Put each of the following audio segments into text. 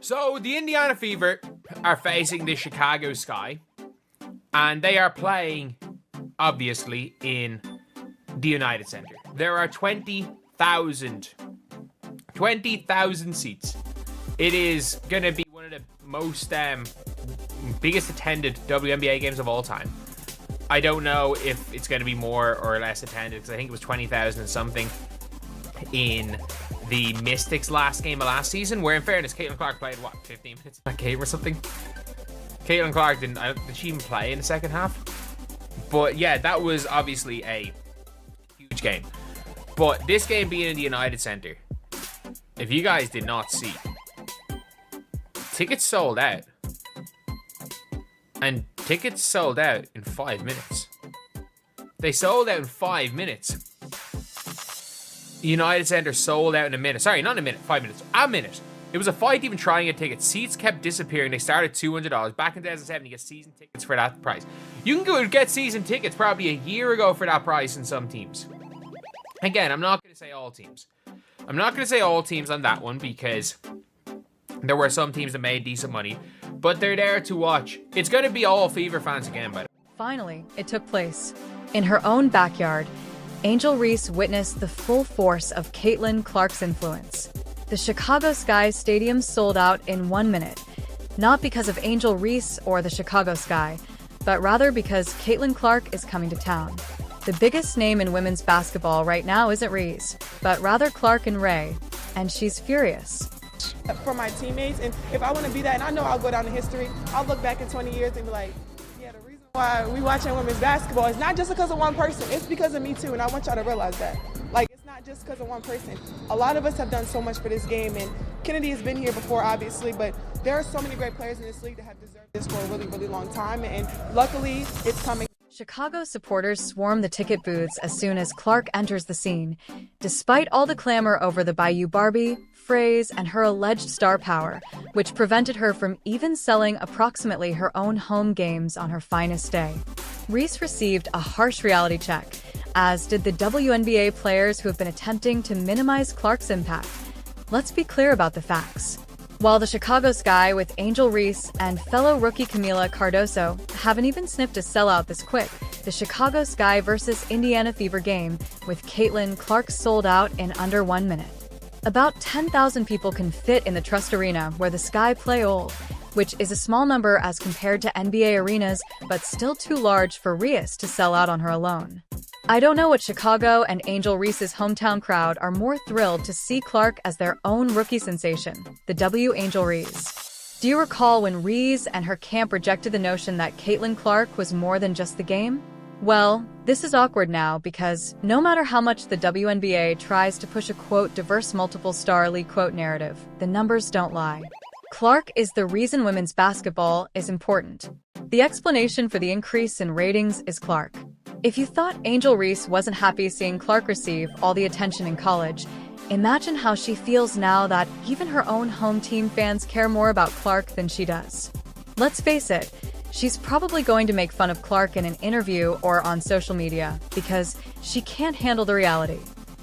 So the Indiana Fever are facing the Chicago Sky, and they are playing, obviously, in the United Center. There are 20,000 seats. It is going to be one of the most biggest attended WNBA games of all time. I don't know if it's going to be more or less attended, because I think it was 20,000 and something in the Mystics last game of last season, where in fairness, Caitlin Clark played, 15 minutes in that game or something? Caitlin Clark did she even play in the second half? But yeah, that was obviously a huge game. But this game being in the United Center, if you guys did not see, tickets sold out. And tickets sold out in 5 minutes. They sold out in 5 minutes. United Center sold out in a minute. Sorry, not in a minute, 5 minutes. A minute. It was a fight even trying to get tickets. Seats kept disappearing. They started at $200. Back in 2007, you get season tickets for that price. You can go get season tickets probably a year ago for that price in some teams. Again, I'm not going to say all teams. I'm not going to say all teams on that one, because there were some teams that made decent money. But they're there to watch. It's going to be all Fever fans again, by the way. Finally, it took place. In her own backyard, Angel Reese witnessed the full force of Caitlin Clark's influence. The Chicago Sky Stadium sold out in 1 minute, not because of Angel Reese or the Chicago Sky, but rather because Caitlin Clark is coming to town. The biggest name in women's basketball right now isn't Reese, but rather Clark and Ray, and she's furious. For my teammates, and if I want to be that, and I know I'll go down in history, I'll look back in 20 years and be like, yeah, the reason why we watching women's basketball is not just because of one person, it's because of me too, and I want y'all to realize that. Like, it's not just because of one person. A lot of us have done so much for this game, and Kennedy has been here before, obviously, but there are so many great players in this league that have deserved this for a really, really long time, and luckily, it's coming. Chicago supporters swarm the ticket booths as soon as Clark enters the scene, despite all the clamor over the Bayou Barbie phrase and her alleged star power, which prevented her from even selling approximately her own home games on her finest day. Reese received a harsh reality check, as did the WNBA players who have been attempting to minimize Clark's impact. Let's be clear about the facts. While the Chicago Sky with Angel Reese and fellow rookie Camila Cardoso haven't even sniffed a sellout this quick, the Chicago Sky versus Indiana Fever game with Caitlin Clark sold out in under 1 minute. About 10,000 people can fit in the Trust Arena where the Sky play old, which is a small number as compared to NBA arenas, but still too large for Reese to sell out on her alone. I don't know what Chicago and Angel Reese's hometown crowd are more thrilled to see Clark as their own rookie sensation, the Angel Reese. Do you recall when Reese and her camp rejected the notion that Caitlin Clark was more than just the game? Well, this is awkward now because no matter how much the WNBA tries to push a quote diverse multiple star league quote narrative, the numbers don't lie. Clark is the reason women's basketball is important. The explanation for the increase in ratings is Clark. If you thought Angel Reese wasn't happy seeing Clark receive all the attention in college, imagine how she feels now that even her own home team fans care more about Clark than she does. Let's face it, she's probably going to make fun of Clark in an interview or on social media because she can't handle the reality.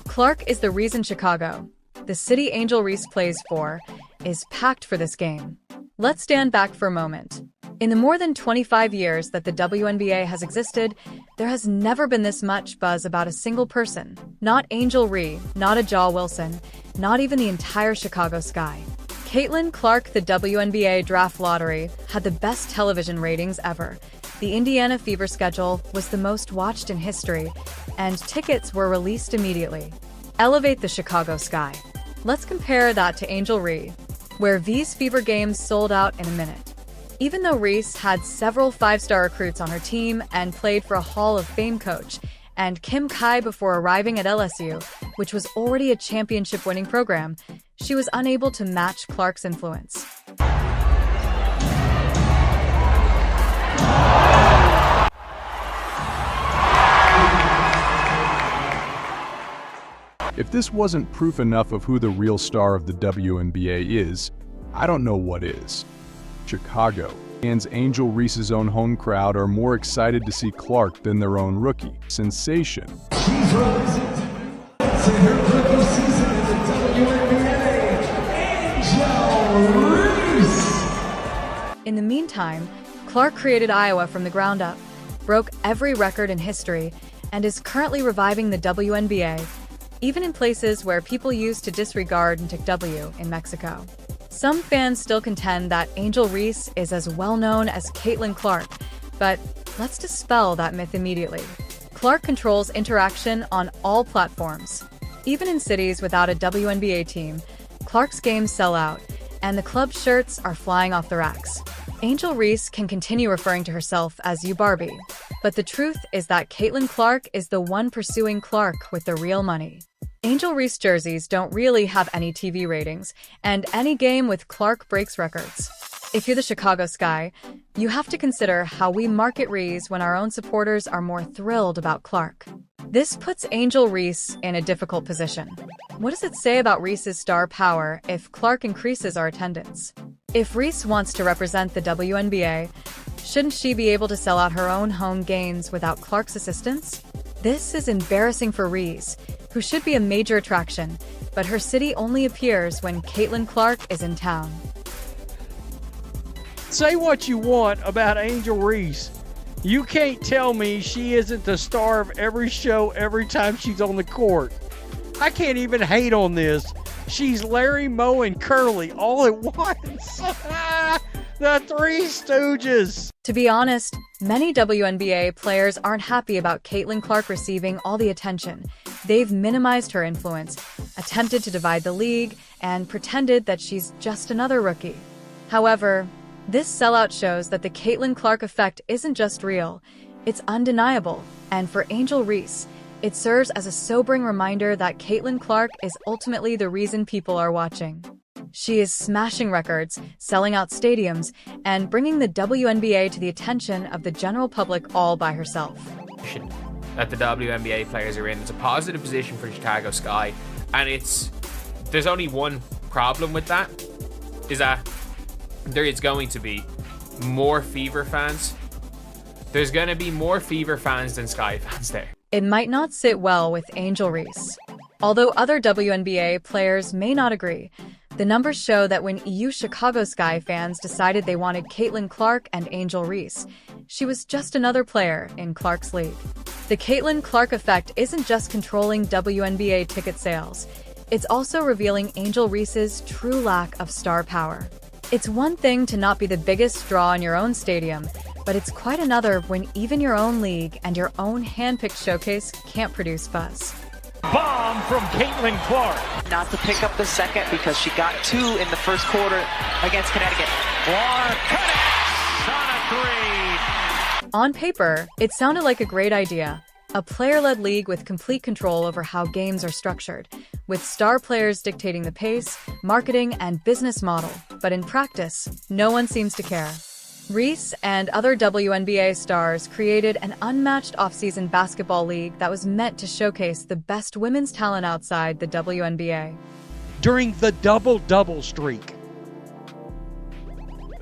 Clark is the reason Chicago, the city Angel Reese plays for, is packed for this game. Let's stand back for a moment. In the more than 25 years that the WNBA has existed, there has never been this much buzz about a single person. Not Angel Reese, not a Jaw Wilson, not even the entire Chicago Sky. Caitlin Clark, the WNBA draft lottery, had the best television ratings ever. The Indiana Fever schedule was the most watched in history, and tickets were released immediately. Elevate the Chicago Sky. Let's compare that to Angel Reese, where these Fever games sold out in a minute. Even though Reese had several five-star recruits on her team and played for a Hall of Fame coach, and Kim Kai before arriving at LSU, which was already a championship-winning program, she was unable to match Clark's influence. If this wasn't proof enough of who the real star of the WNBA is, I don't know what is. Chicago and Angel Reese's own home crowd are more excited to see Clark than their own rookie sensation. She's representing her rookie season in the WNBA, Angel Reese. In the meantime, Clark created Iowa from the ground up, broke every record in history, and is currently reviving the WNBA, even in places where people used to disregard and take W in Mexico. Some fans still contend that Angel Reese is as well known as Caitlin Clark, but let's dispel that myth immediately. Clark controls interaction on all platforms. Even in cities without a WNBA team, Clark's games sell out, and the club shirts are flying off the racks. Angel Reese can continue referring to herself as You Barbie, but the truth is that Caitlin Clark is the one pursuing Clark with the real money. Angel Reese jerseys don't really have any TV ratings, and any game with Clark breaks records. If you're the Chicago Sky, you have to consider how we market Reese when our own supporters are more thrilled about Clark. This puts Angel Reese in a difficult position. What does it say about Reese's star power if Clark increases our attendance? If Reese wants to represent the WNBA, shouldn't she be able to sell out her own home games without Clark's assistance? This is embarrassing for Reese, who should be a major attraction, but her city only appears when Caitlin Clark is in town. Say what you want about Angel Reese. You can't tell me she isn't the star of every show every time she's on the court. I can't even hate on this. She's Larry, Moe, and Curly all at once. The Three Stooges. To be honest, many WNBA players aren't happy about Caitlin Clark receiving all the attention. They've minimized her influence, attempted to divide the league, and pretended that she's just another rookie. However, this sellout shows that the Caitlin Clark effect isn't just real, it's undeniable, and for Angel Reese, it serves as a sobering reminder that Caitlin Clark is ultimately the reason people are watching. She is smashing records, selling out stadiums, and bringing the WNBA to the attention of the general public all by herself. That the WNBA players are in. It's a positive position for Chicago Sky, and there's only one problem with that, is that there is going to be more Fever fans. There's going to be more Fever fans than Sky fans there. It might not sit well with Angel Reese. Although other WNBA players may not agree, the numbers show that when EU Chicago Sky fans decided they wanted Caitlin Clark and Angel Reese, she was just another player in Clark's league. The Caitlin Clark effect isn't just controlling WNBA ticket sales, it's also revealing Angel Reese's true lack of star power. It's one thing to not be the biggest draw in your own stadium, but it's quite another when even your own league and your own hand-picked showcase can't produce buzz. Bomb from Caitlin Clark. Not to pick up the second because she got 2 in the first quarter against Connecticut. Clark connects on a 3. On paper, it sounded like a great idea. A player-led league with complete control over how games are structured, with star players dictating the pace, marketing, and business model. But in practice, no one seems to care. Reese and other WNBA stars created an unmatched offseason basketball league that was meant to showcase the best women's talent outside the WNBA. During the double-double streak,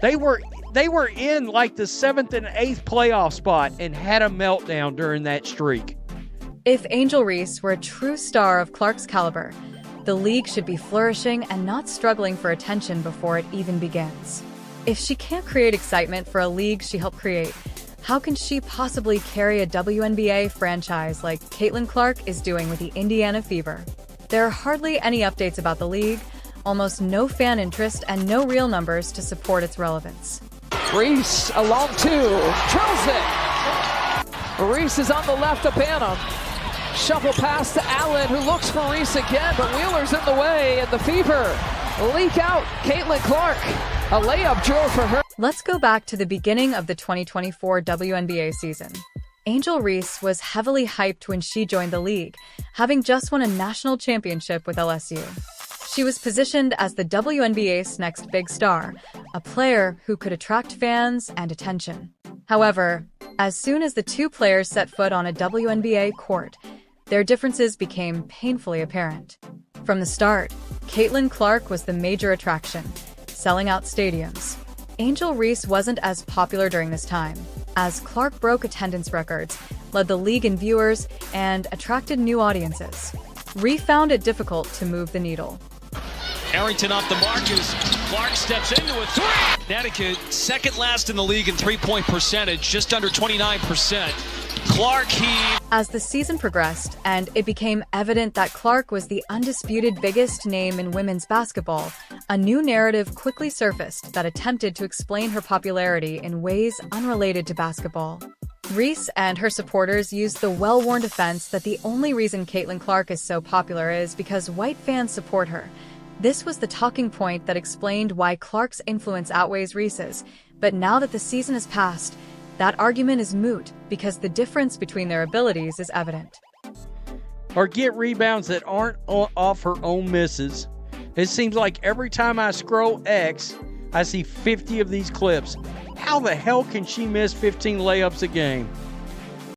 they were in like the 7th and 8th playoff spot and had a meltdown during that streak. If Angel Reese were a true star of Clark's caliber, the league should be flourishing and not struggling for attention before it even begins. If she can't create excitement for a league she helped create, how can she possibly carry a WNBA franchise like Caitlin Clark is doing with the Indiana Fever? There are hardly any updates about the league, almost no fan interest, and no real numbers to support its relevance. Reese along 2, drills it. Reese is on the left to Banham. Shuffle pass to Allen, who looks for Reese again, but Wheeler's in the way, and the Fever leak out Caitlin Clark. A layup drill for her. Let's go back to the beginning of the 2024 WNBA season. Angel Reese was heavily hyped when she joined the league, having just won a national championship with LSU. She was positioned as the WNBA's next big star, a player who could attract fans and attention. However, as soon as the two players set foot on a WNBA court, their differences became painfully apparent. From the start, Caitlin Clark was the major attraction, selling out stadiums. Angel Reese wasn't as popular during this time, as Clark broke attendance records, led the league in viewers, and attracted new audiences. Reese found it difficult to move the needle. Arrington off the mark is Clark steps into a three. Connecticut, second last in the league in three-point percentage, just under 29%. Clark heaved. As the season progressed and it became evident that Clark was the undisputed biggest name in women's basketball, a new narrative quickly surfaced that attempted to explain her popularity in ways unrelated to basketball. Reese and her supporters used the well-worn defense that the only reason Caitlin Clark is so popular is because white fans support her. This was the talking point that explained why Clark's influence outweighs Reese's, but now that the season has passed, that argument is moot because the difference between their abilities is evident. Or get rebounds that aren't off her own misses. It seems like every time I scroll X, I see 50 of these clips. How the hell can she miss 15 layups a game?